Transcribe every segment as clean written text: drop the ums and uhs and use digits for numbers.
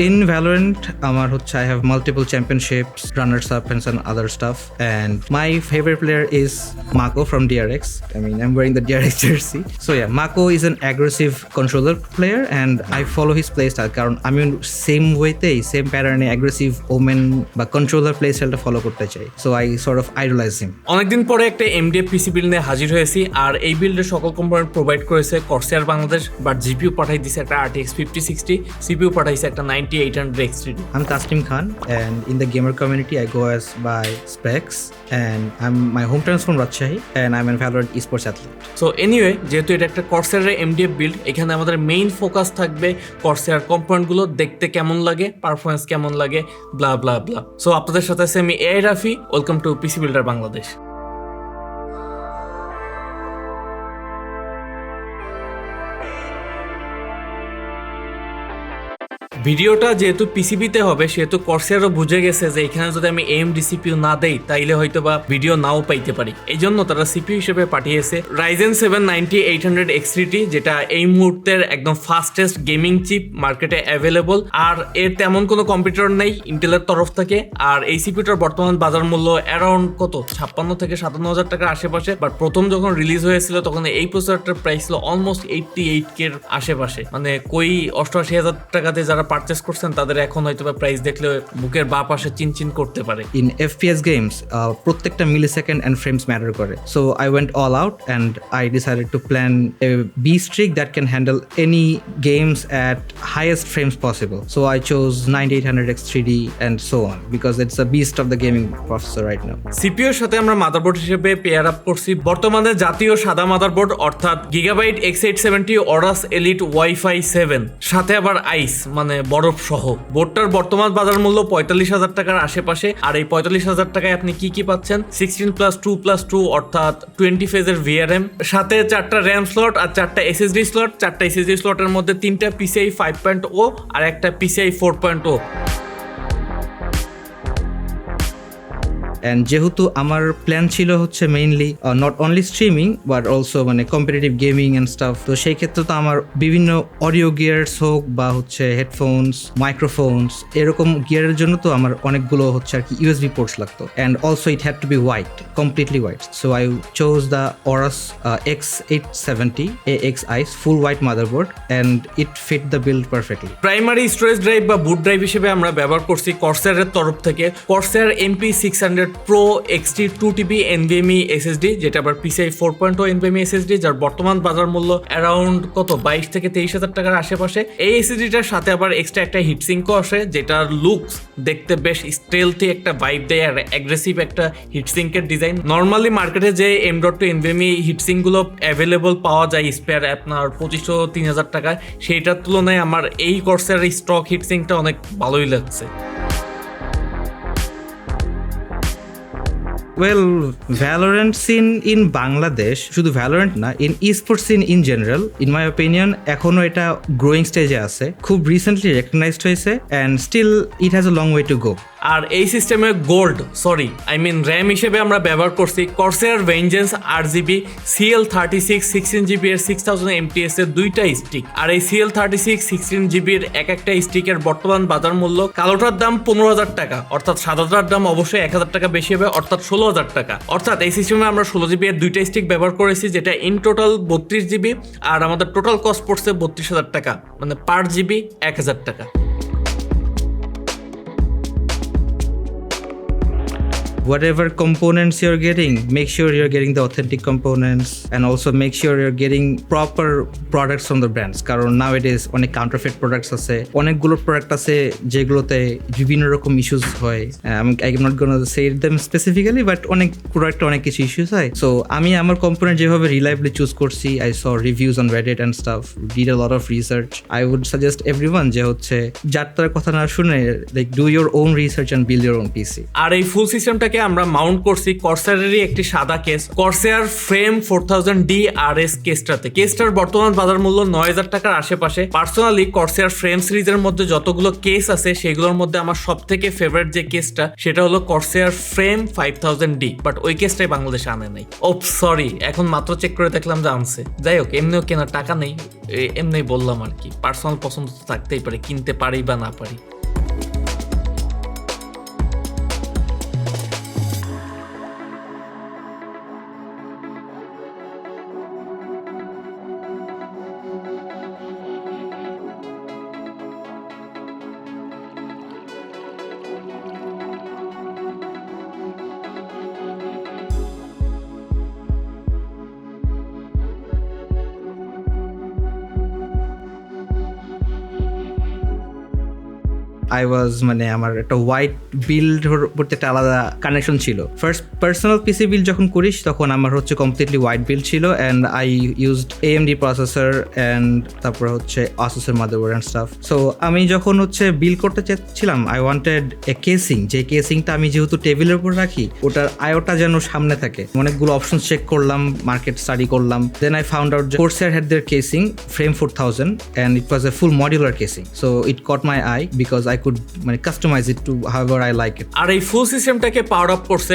In Valorant, I have multiple championships, runners up, and some other stuff. And my favorite player is Mako from DRX. I mean, I'm wearing the DRX jersey. So yeah, Mako is an aggressive controller player, and I follow his playstyle. কারণ আমি same ওয়েতেই same প্যাটার্নে aggressive Omen বা controller প্লেস্টাইলটা follow করতে চাই। So I sort of idolize him. অনেকদিন পরে একটা এমডিএফ পিসি বিল্ড নিয়ে হাজির হয়েছি, আর এই বিল্ডের সকল কম্পোনেন্ট প্রোভাইড করেছে কর্সার বাংলাদেশ, বাট জিপিইউ পাঠাই দিছে একটা RTX 5060, সিপিইউ পাঠাইছে একটা 9800 XT2। I'm Kastim Khan, and in the gamer community I go as by Specs, and my hometown is from Rajshahi, and I'm a Valorant esports athlete. So anyway, যেহেতু এটা একটা কর্সারের MDF build, এখানে আমাদের main focus থাকবে কর্সার কম্পোনেন্টগুলো দেখতে কেমন লাগে, performance কেমন লাগে, ব্লা ব্লা ব্লা। সো আপনাদের সাথে আছে আমি AI Rafi. Welcome to PC builder Bangladesh. ভিডিওটা যেহেতু পিসিবিতে হবে, সেহেতু কর্সারও বুঝে গেছে যে এখানে যদি আমি AMD CPU না দেই তাইলে হয়তো বা ভিডিও নাও পাইতে পারি। এই জন্য তারা সিপিইউ হিসেবে পাঠিয়েছে Ryzen 7 9800 XT, যেটা এই মুহূর্তের একদম ফাস্টেস্ট গেমিং চিপ মার্কেটে অ্যাভেলেবল। আর এর তেমন কোনো কম্পিউটার নেই ইন্টেলের তরফ থেকে। আর এই সিপিইউটার বর্তমান বাজার মূল্য অ্যারাউন্ড কত 56 থেকে 57 হাজার টাকার আশেপাশে। বাট প্রথম যখন রিলিজ হয়েছিল তখন এই প্রসেসরটার প্রাইস ছিল অলমোস্ট 88K এর আশেপাশে। মানে কই 88,000 টাকাতে যারা পারচেস করছেন তাদের এখন হয়তো বা প্রাইস দেখলে বুকের বাঁ পাশে চিনচিন করতে পারে। ইন FPS গেমস প্রত্যেকটা মিলিসেকেন্ড এন্ড ফ্রেমস ম্যাটার করে। So I went all out and I decided to plan a বি rig that can handle any games at highest frames possible. So I chose 9800 X3D and so on because it's a beast of the gaming processor right now. সিপিইউর সাথে আমরা motherboard হিসেবে pair up করছি বর্তমানে জাতীয় সাদা motherboard, অর্থাৎ Gigabyte X870 Aorus Elite Wi-Fi 7, সাথে আবার আইস মানে বরফ সহ। বোর্ডটার বর্তমান বাজার মূল্য 45,000 টাকার আশেপাশে। আর এই 45,000 টাকায় আপনি কি পাচ্ছেন? 16+2+2 অর্থাৎ 20 ফেজের VRM, সাথে 4টা র্যাম স্লট আর 4টা SSD স্লট। 4টা SSD স্লটের মধ্যে 3টা PCI 5.0 আর একটা PCI 4.0। অ্যান্ড যেহেতু আমার প্ল্যান ছিল হচ্ছে mainly not only streaming but also মানে কম্পিটিটিভ গেমিং অ্যান্ড স্টাফ, তো সেই ক্ষেত্রে তো আমার বিভিন্ন অডিও গিয়ার্স হোক বা হচ্ছে হেডফোনস, মাইক্রোফোনস, এরকম গিয়ারের জন্য তো আমার অনেকগুলো হচ্ছে আর কি USB পোর্টস লাগতো। And also it had to be white, completely white. So I chose the Aorus X870 AX Ice full white motherboard and it fit the build perfectly. Primary storage drive বা boot drive হিসেবে আমরা ব্যবহার করছি কর্সারের তরফ থেকে Corsair MP600 Pro XT 2TB NVMe SSD, যেটা আবার PCI 4.0 NVMe SSD, যার বর্তমান বাজার মূল্য অ্যারাউন্ড কত 22 থেকে 23,000 টাকার আশেপাশে। এই SSDটার সাথে আবার এক্সট্রা একটা হিটসিঙ্কও আসে, যেটার লুকস দেখতে বেশ স্টেলথি একটা ভাইব দেয় আর অ্যাগ্রেসিভ একটা হিটসিঙ্কের ডিজাইন। নর্মালি মার্কেটে যে M.2 NVMe হিটসিঙ্কগুলো অ্যাভেলেবল পাওয়া যায় স্পেয়ার আপনার 2500-3000 টাকায়, সেইটার তুলনায় আমার এই Corsair স্টক হিটসিঙ্কটা অনেক ভালোই লাগছে। Well, Valorant scene in Bangladesh, শুধু Valorant না, in esports scene in general, in my opinion, এখনো এটা growing stage আছে, খুব recently recognized হয়েছে and still it has a long way to go. আর এই সিস্টেমে র্যাম হিসেবে আমরা ব্যবহার করছি Corsair Vengeance RGB CL36 16GB এর 6000 mAh এর দুইটা স্টিক। আর এই CL36 16GB এর এক একটা স্টিকের বর্তমান বাজার মূল্য কালোটার দাম 15,000 টাকা, অর্থাৎ সাদাটার দাম অবশ্যই 1,000 টাকা বেশি হবে, অর্থাৎ 16,000 টাকা। অর্থাৎ এই সিস্টেমে আমরা 16GB এর দুইটা স্টিক ব্যবহার করেছি, যেটা ইন টোটাল 32GB, আর আমাদের টোটাল কস্ট পড়ছে 32,000 টাকা, মানে পার জিবি 1,000 টাকা। Whatever components you're getting, make sure you're getting the authentic components and also make sure you're getting proper products from the brands. কারণ nowadays অনেক counterfeit products আছে, অনেকগুলো product আছে যেগুলোতে বিভিন্ন রকম ইস্যুস হয়। I'm not gonna say them specifically, but অনেক প্রোডাক্টে অনেক কিছু ইস্যুস হয়। So আমি আমার কম্পোনেন্ট যেভাবে রিলায়েবলি চুজ করছি, I saw reviews on Reddit and stuff, did a lot of research. I would suggest everyone যে হচ্ছে যার তার কথা না শুনে like do your own research and build your own PC. আর এই ফুল সিস্টেমটা সিস্টেমটাকে আমরা মাউন্ট করছি কর্সারেরই একটি সাদা কেস, কর্সার ফ্রেম 4000D RS কেসটার বর্তমান বাজার মূল্য 9000 টাকার আশেপাশে। পার্সোনালি কর্সার ফ্রেম সিরিজের মধ্যে যতগুলো কেস আছে সেগুলোর মধ্যে আমার সব থেকে ফেভারিট যে কেসটা সেটা হলো কর্সার ফ্রেম 5000D, বাট ওই কেসটাই বাংলাদেশে আনে নাই। ও সরি, এখন মাত্র চেক করে দেখলাম যে আনছে। যাই হোক, এমনিও কেনার টাকা নেই, এমনি বললাম আর কি। পার্সোনাল পছন্দ তো থাকতেই পারে, কিনতে পারি বা না পারি। আই ওয়াজ মানে আমার একটা হোয়াইট বিল্ড করতে একটা আলাদা কানেকশন ছিল। ফার্স্ট পার্সোনাল পিসি বিল্ড যখন করিস তখন আমার হচ্ছে কমপ্লিটলি হোয়াইট বিল্ড ছিল, and I used AMD processor and তারপরে হচ্ছে আসুসের মাদারবোর্ড অ্যান্ড স্টাফ। সো আমি যখন হচ্ছে বিল্ড করতে চাচ্ছিলাম আই ওয়ান্টেড এ কেসিং, যে কেসিংটা আমি যেহেতু টেবিলের উপর রাখি ওটার আয়োটা যেন সামনে থাকে। অনেকগুলো অপশন চেক করলাম, মার্কেট স্টাডি করলাম, then I found out Corsair had their casing frame 4000 and it was a full modular casing, so it caught my eye because I could মানে customize it to however I like it. আর এই ফুল সিস্টেমটাকে power up করছে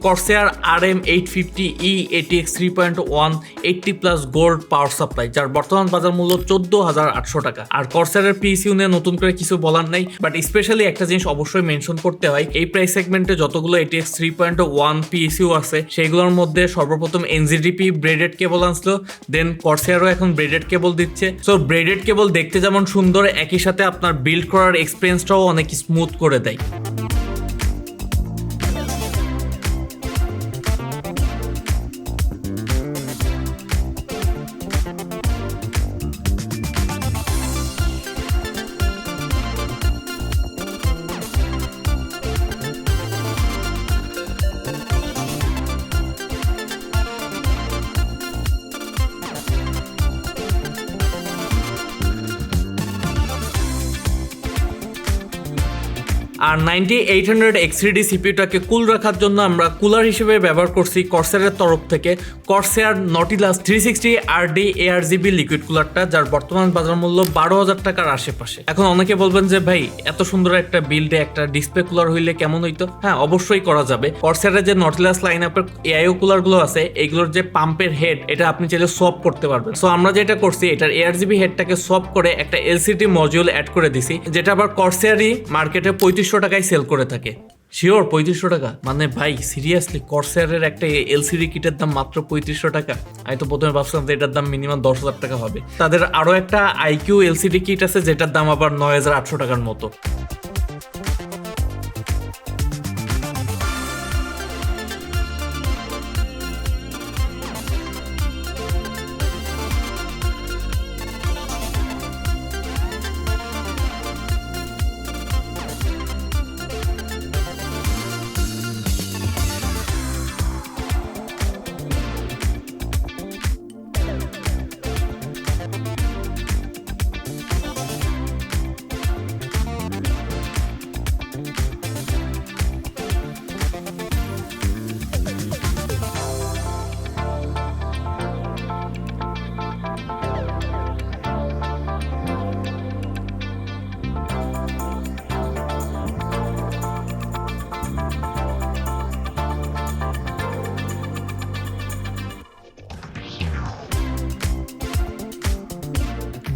কর্সার RM850E ATX 3.1 80+ gold power supply, যার বর্তমান বাজার মূল্য 14800 টাকা। আর কর্সারের PSU নিয়ে নতুন করে কিছু বলার নাই, বাট স্পেশালি একটা জিনিস অবশ্যই মেনশন করতে হয়, এই প্রাইস সেগমেন্টে যতগুলো ATX 3.1 পিএসইউ আছে সেগুলোর মধ্যে সর্বপ্রথম NZDP ব্রেডেড কেবল আনছিল, দেন কর্সারও এখন ব্রেডেড কেবল দিচ্ছে। সো ব্রেডেড কেবল দেখতে যেমন সুন্দর, একই সাথে আপনার বিল্ড করার এক্সপিরিয়েন্সটাও অনেক স্মুথ করে দেয়। আর 9800 X3D সিপিইউটাকে কুল রাখার জন্য আমরা কুলার হিসেবে ব্যবহার করছি কর্সারের তরফ থেকে Corsair Nautilus 360 RD ARGB liquid কুলারটা, যার বর্তমান বাজার মূল্য 12000 টাকার আশেপাশে। এখন অনেকে বলবেন যে ভাই এত সুন্দর একটা বিল্ডে একটা ডিসপ্লে কুলার হইলে কেমন হইতো? হ্যাঁ, অবশ্যই করা যাবে। কর্সারের যে নটিলাস লাইন আপের AIO কুলারগুলো আছে এগুলোর যে পাম্পের হেড এটা আপনি চাইলে সোয়াপ করতে পারবেন। সো আমরা যেটা করছি এটার ARGB হেডটাকে সোয়াপ করে একটা LCD মডিউল অ্যাড করে দিছি, যেটা আবার কর্সারই মার্কেটে 3500 টাকায় সেল করে থাকে। শিওর 3500 টাকা? মানে ভাই সিরিয়াসলি কর্সারের একটা এলসিডি কিটের দাম মাত্র 3500 টাকা? আমি তো প্রথমে ভাবছিলাম যে এটার দাম মিনিমাম 10,000 টাকা হবে। তাদের আরো একটা IQ এলসিডি কিট আছে যেটার দাম আবার 9800 টাকার মতো।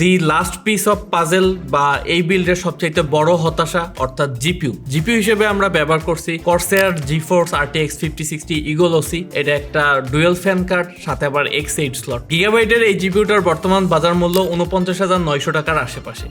The last piece of puzzle বা এই বিল্ডের সবচাইতে বড় হতাশা অর্থাৎ জিপিইউ হিসেবে আমরা ব্যবহার করছি কর্সার GeForce RTX 5060 Eagle OC। এটা একটা ডুয়েল ফ্যান কার্ড, সাথে আবার X8 স্লট। গিগাবাইটের এই জিপিইউটার বর্তমান বাজার মূল্য 49,900 টাকার আশেপাশে।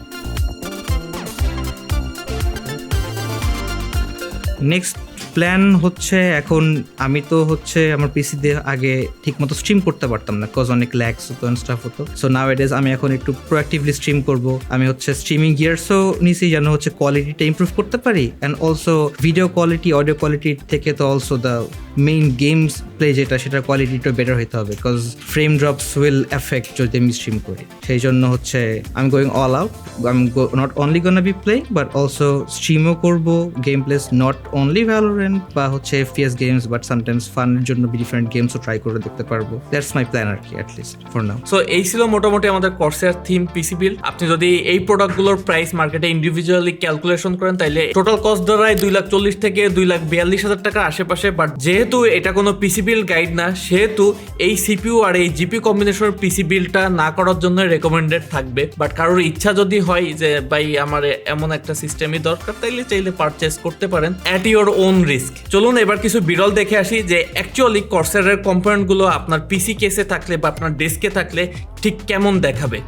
নেক্সট প্ল্যান হচ্ছে, এখন আমি তো হচ্ছে আমার পিসিতে আগে ঠিকমতো স্ট্রিম করতে পারতাম না, কজ অনেক ল্যাগস হতো অ্যান্ড স্টাফ হতো। সো নাওএডেজ আমি এখন একটু প্রোঅ্যাক্টিভলি স্ট্রিম করব। আমি হচ্ছে স্ট্রিমিং গিয়ার্সও নিছি যেন হচ্ছে কোয়ালিটিটা ইমপ্রুভ করতে পারি, and also video quality, audio quality থেকে তো also the main games play যেটা সেটার কোয়ালিটিটা বেটার হতে হবে, because frame drops will affect যদি আমি স্ট্রিম করি। সেই জন্য হচ্ছে I am going all out. I am not only gonna be playing but also স্ট্রিমও করবো game plays, not only Valorant Valorant বা হচ্ছে FPS গেমস, বাট সামটাইমস ফানের জন্য ডিফারেন্ট গেমসও ট্রাই করে দেখতে পারবো। দ্যাটস মাই প্ল্যান আর কি, at least for now. So এই ছিল মোটামুটি আমাদের Corsair থিম পিসি বিল্ড। আপনি যদি এই প্রোডাক্টগুলোর প্রাইস মার্কেটে ইন্ডিভিজুয়ালি ক্যালকুলেশন করেন তাইলে টোটাল কস্ট দাঁড়ায় 2,40,000 থেকে 2,42,000 টাকার আশেপাশে। বাট যেহেতু এটা কোনো পিসি বিল্ড গাইড না, সেহেতু এই সিপিইউ আর এই জিপি কম্বিনেশনের পিসি বিল্ডটা না করার জন্য রেকমেন্ডেড থাকবে। বাট কারোর ইচ্ছা যদি হয় যে ভাই আমার এমন একটা সিস্টেমই দরকার, তাইলে চাইলে পারচেস করতে পারেন অ্যাট ইউর ওন রিস্ক। চলুন এবার কিছু বিরল দেখে আসি যে অ্যাকচুয়ালি Corsair-এর কম্পোনেন্টগুলো আপনার পিসি কেসে থাকলে বা আপনার ডেস্কে থাকলে ঠিক কেমন দেখাবে।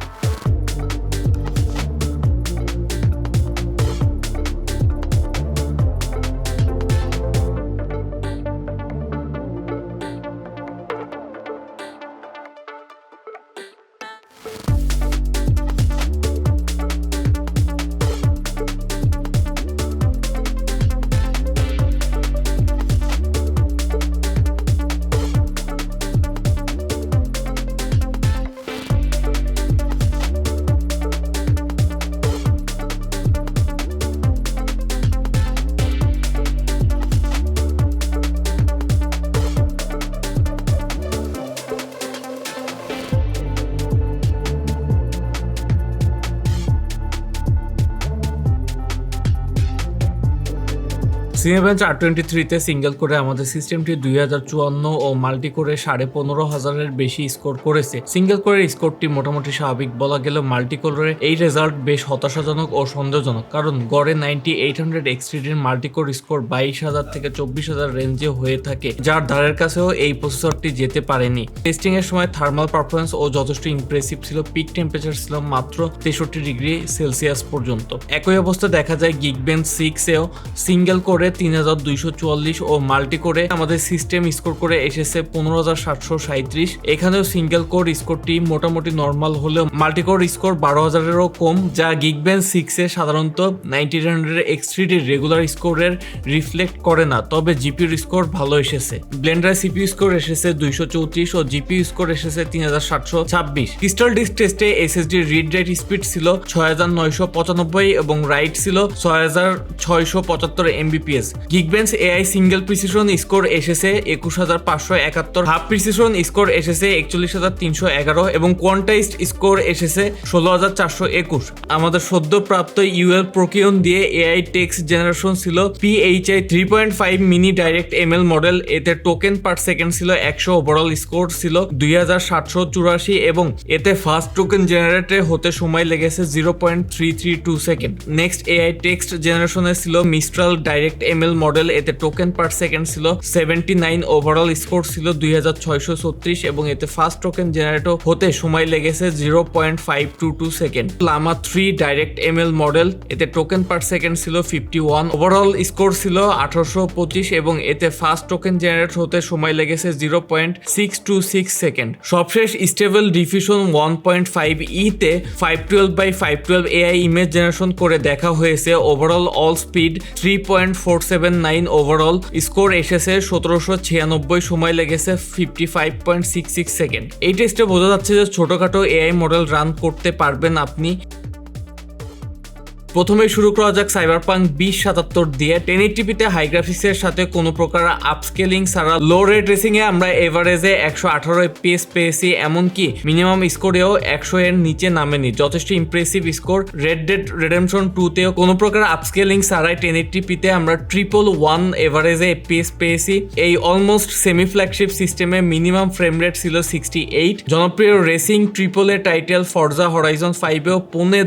Cinebench R23-তে সিঙ্গেল করে আমাদের সিস্টেমটি 2054 ও মাল্টি করে 15,500-এর বেশি স্কোর করেছে। সিঙ্গেল কোরের স্কোরটি মোটামুটি স্বাভাবিক বলা গেলেও মাল্টি কোরের এই রেজাল্ট বেশ হতাশাজনক ও সন্দেহজনক, কারণ গড়ে 9800 XTD-র মাল্টি কোর স্কোর 22,000 থেকে 24,000 রেঞ্জে হয়ে থাকে, যার ধারের কাছেও এই প্রসেসরটি যেতে পারেনি। টেস্টিং এর সময় থার্মাল পারফরমেন্স ও যথেষ্ট ইমপ্রেসিভ ছিল। পিক টেম্পারেচার ছিল মাত্র 63 ডিগ্রি সেলসিয়াস পর্যন্ত। একই অবস্থা দেখা যায় Geekbench 6-এও। সিঙ্গেল করে 3244 ও মাল্টি করে আমাদের সিস্টেম স্কোর করে এসেছে 15,737। এখানেও সিঙ্গেল কোর স্কোরটি মোটামুটি নর্মাল হলেও মাল্টি কোর স্কোর 12,000-এরও কম, যা Geekbench 6-এ সাধারণত 9800 XTD রেগুলার স্কোরের রিফ্লেক্ট করে না। তবে জিপিউর স্কোর ভালো এসেছে। ব্লেন্ডার সিপিইউ স্কোর এসেছে 234 ও জিপিইউ স্কোর এসেছে 3726। ক্রিস্টাল ডিস্ক টেস্টে এসএসডি রিড রাইট স্পিড ছিল 6995 এবং রাইট ছিল 6675 Mbps। Geekbench AI single precision score এসেছে 21,571, হাফ প্রিসিশন স্কোর এসেছে 41,311 এবং কোয়ান্টাইজড স্কোর এসেছে 16,421। আমাদের সদ্যপ্রাপ্ত UL Procyon দিয়ে AI টেক্সট জেনারেশন ছিল PHI 3.5 mini direct ML model. এতে টোকেন পার সেকেন্ড ছিল 100, ওভারঅল স্কোর ছিল 2784 এবং এতে ফার্স্ট টোকেন জেনারেটে হতে সময় লেগেছে 0.332 সেকেন্ড। নেক্সট AI টেক্সট জেনারেশনে ছিল মিস্ট্রাল ডাইরেক্ট ML মডেল। এতে টোকেন পার সেকেন্ড ছিল 79, ওভারঅল স্কোর ছিল 2634 এবং এতে ফার্স্ট টোকেন জেনারেট হতে সময় লেগেছে 0.522 second. Llama 3 direct ML model. এতে টোকেন পার সেকেন্ড ছিল 51, ওভারঅল স্কোর ছিল 1825 এবং এতে ফার্স্ট টোকেন জেনারেট হতে সময় লেগেছে 0.626 সেকেন্ড। সবশেষ স্টেবল ডিফিউশন 1.5E তে 512x512 AI ইমেজ জেনারেশন করে দেখা হয়েছে। Overall all speed 3.479, overall score এসেছে 1796, সময় লেগেছে 55.66 সেকেন্ড। এই টেস্টে বোঝা যাচ্ছে যে ছোটখাটো AI মডেল রান করতে পারবেন আপনি। প্রথমে শুরু করা যাক Cyberpunk 2077 দিয়ে। 1080p-তে হাই গ্রাফিক্সের সাথে কোনো প্রকার আপস্কেলিং ছাড়া লো রে ট্রেসিংয়ে আমরা এভারেজে 118 FPS পেয়েছি, এমনকি মিনিমাম স্কোরেও 100 এর নিচে নামেনি। যথেষ্ট impressive score. Red Dead Redemption 2-তেও কোনো প্রকার আপস্কেলিং ছাড়াই 1080p-তে আমরা 111 এভারেজে FPS পেয়েছি। এই অলমোস্ট সেমি ফ্ল্যাগশিপ সিস্টেমে মিনিমাম ফ্রেম রেট ছিল 68। জনপ্রিয় racing AAA title Forza Horizon 5-এও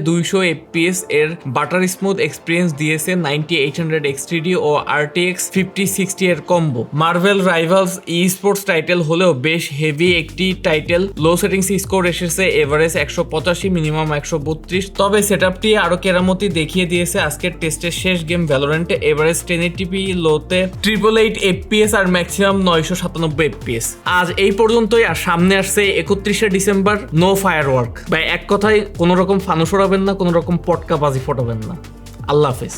200 FPS এর বাটার স্মুথ এক্সপিরিয়েন্স দিয়েছে 9800 XTD ও RTX 5060 এর combo. Marvel rivals sports title হলেও বেশ হেভি একটি টাইটেল। লো সেটিংস স্কোর এসেছে এভারেজ 185, মিনিমাম 132। তবে সেটআপটি আরো কেরামতি দেখিয়ে দিয়েছে আজকের টেস্টের শেষ গেম ভ্যালোরেন্টে। এভারেজ 1080p লোতে 888 FPS আর ম্যাক্সিমাম 997 FPS। আজ এই পর্যন্তই। আর সামনে আসছে 31শে ডিসেম্বর, নো ফায়ারওয়ার্ক। ভাই এক কথায় কোনো রকম ফানুস ওড়াবেন না, কোনো রকম পটকা বাজি ফোটাবেন না। আল্লাহ হাফেজ।